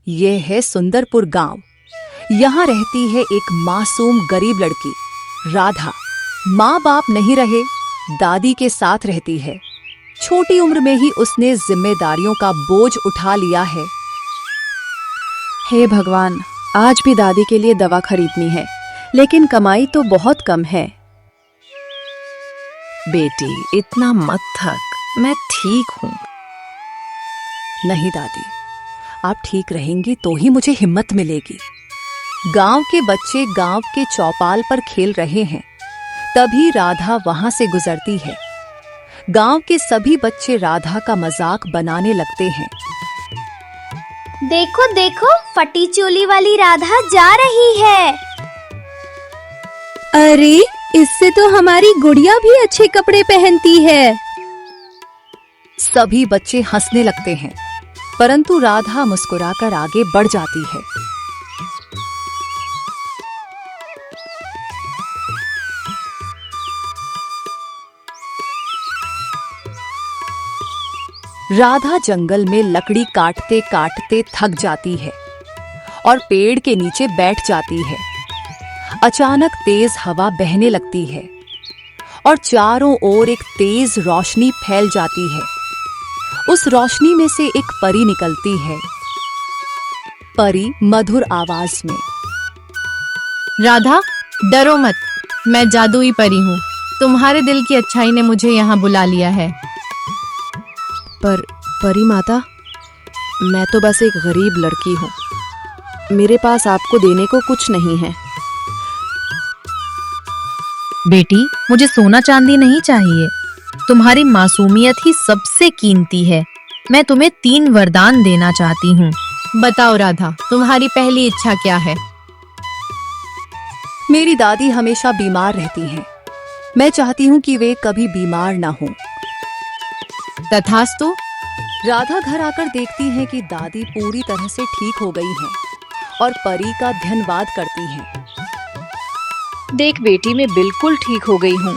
ये है सुंदरपुर गांव। यहाँ रहती है एक मासूम गरीब लड़की राधा। माँ बाप नहीं रहे, दादी के साथ रहती है। छोटी उम्र में ही उसने जिम्मेदारियों का बोझ उठा लिया है। हे भगवान, आज भी दादी के लिए दवा खरीदनी है, लेकिन कमाई तो बहुत कम है। बेटी, इतना मत थक, मैं ठीक हूँ। नहीं दादी, आप ठीक रहेंगी तो ही मुझे हिम्मत मिलेगी। गांव के बच्चे गांव के चौपाल पर खेल रहे हैं, तभी राधा वहां से गुजरती है। गांव के सभी बच्चे राधा का मजाक बनाने लगते हैं। देखो देखो, फटी चोली वाली राधा जा रही है। अरे, इससे तो हमारी गुड़िया भी अच्छे कपड़े पहनती है। सभी बच्चे हंसने लगते हैं, परंतु राधा मुस्कुराकर आगे बढ़ जाती है। राधा जंगल में लकड़ी काटते काटते थक जाती है और पेड़ के नीचे बैठ जाती है। अचानक तेज हवा बहने लगती है और चारों ओर एक तेज रोशनी फैल जाती है। उस रोशनी में से एक परी निकलती है। परी मधुर आवाज में, राधा, डरो मत, मैं जादुई परी हूँ। तुम्हारे दिल की अच्छाई ने मुझे यहाँ बुला लिया है। पर परी माता, मैं तो बस एक गरीब लड़की हूँ। मेरे पास आपको देने को कुछ नहीं है। बेटी, मुझे सोना चांदी नहीं चाहिए। तुम्हारी मासूमियत ही सबसे कीमती है। मैं तुम्हें 3 वरदान देना चाहती हूँ। बताओ राधा, तुम्हारी पहली इच्छा क्या है? मेरी दादी हमेशा बीमार रहती हैं। मैं चाहती हूँ कि वे कभी बीमार ना हों। तथास्तु। राधा घर आकर देखती है कि दादी पूरी तरह से ठीक हो गई हैं और परी का धन्यवाद करती हैं। देख बेटी, मैं बिल्कुल ठीक हो गई हूँ।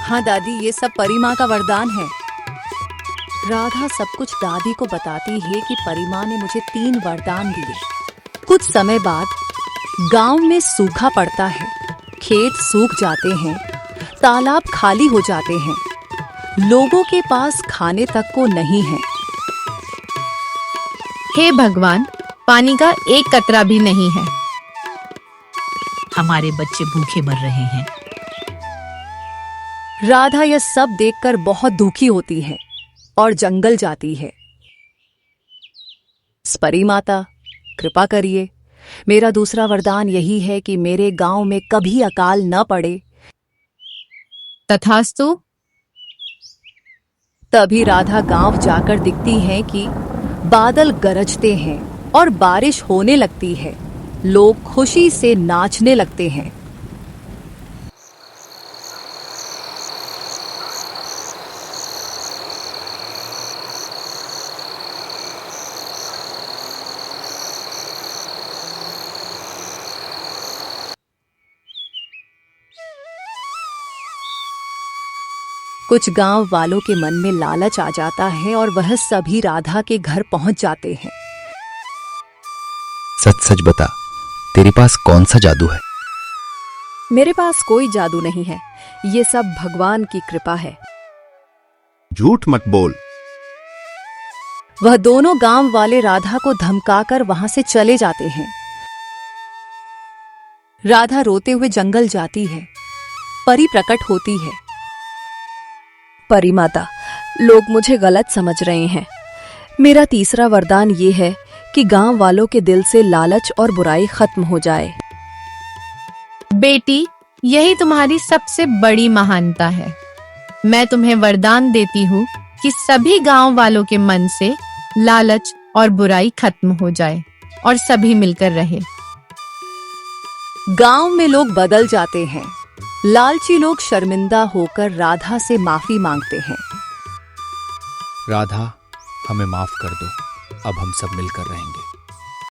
हाँ दादी, ये सब परी माँ का वरदान है। राधा सब कुछ दादी को बताती है कि परी माँ ने मुझे 3 वरदान दिए। कुछ समय बाद गांव में सूखा पड़ता है। खेत सूख जाते हैं, तालाब खाली हो जाते हैं। लोगों के पास खाने तक को नहीं है। हे भगवान, पानी का एक कतरा भी नहीं है। हमारे बच्चे भूखे मर रहे हैं। राधा यह सब देखकर बहुत दुखी होती है और जंगल जाती है। परी माता, कृपा करिए। मेरा दूसरा वरदान यही है कि मेरे गांव में कभी अकाल न पड़े। तथास्तु। तभी राधा गांव जाकर दिखती है कि बादल गरजते हैं और बारिश होने लगती है। लोग खुशी से नाचने लगते हैं। कुछ गांव वालों के मन में लालच आ जाता है और वह सभी राधा के घर पहुंच जाते हैं। सच सच बता, तेरे पास कौन सा जादू है? मेरे पास कोई जादू नहीं है। ये सब भगवान की कृपा है। झूठ मत बोल। वह दोनों गांव वाले राधा को धमकाकर वहां से चले जाते हैं। राधा रोते हुए जंगल जाती है। परी प्रकट होती है। परी माता, लोग मुझे गलत समझ रहे हैं। मेरा तीसरा वरदान ये है कि गांव वालों के दिल से लालच और बुराई खत्म हो जाए। बेटी, यही तुम्हारी सबसे बड़ी महानता है। मैं तुम्हें वरदान देती हूँ कि सभी गांव वालों के मन से लालच और बुराई खत्म हो जाए और सभी मिलकर रहे। गांव में लोग बदल जाते हैं। लालची लोग शर्मिंदा होकर राधा से माफी मांगते हैं। राधा, हमें माफ कर दो। अब हम सब मिलकर रहेंगे।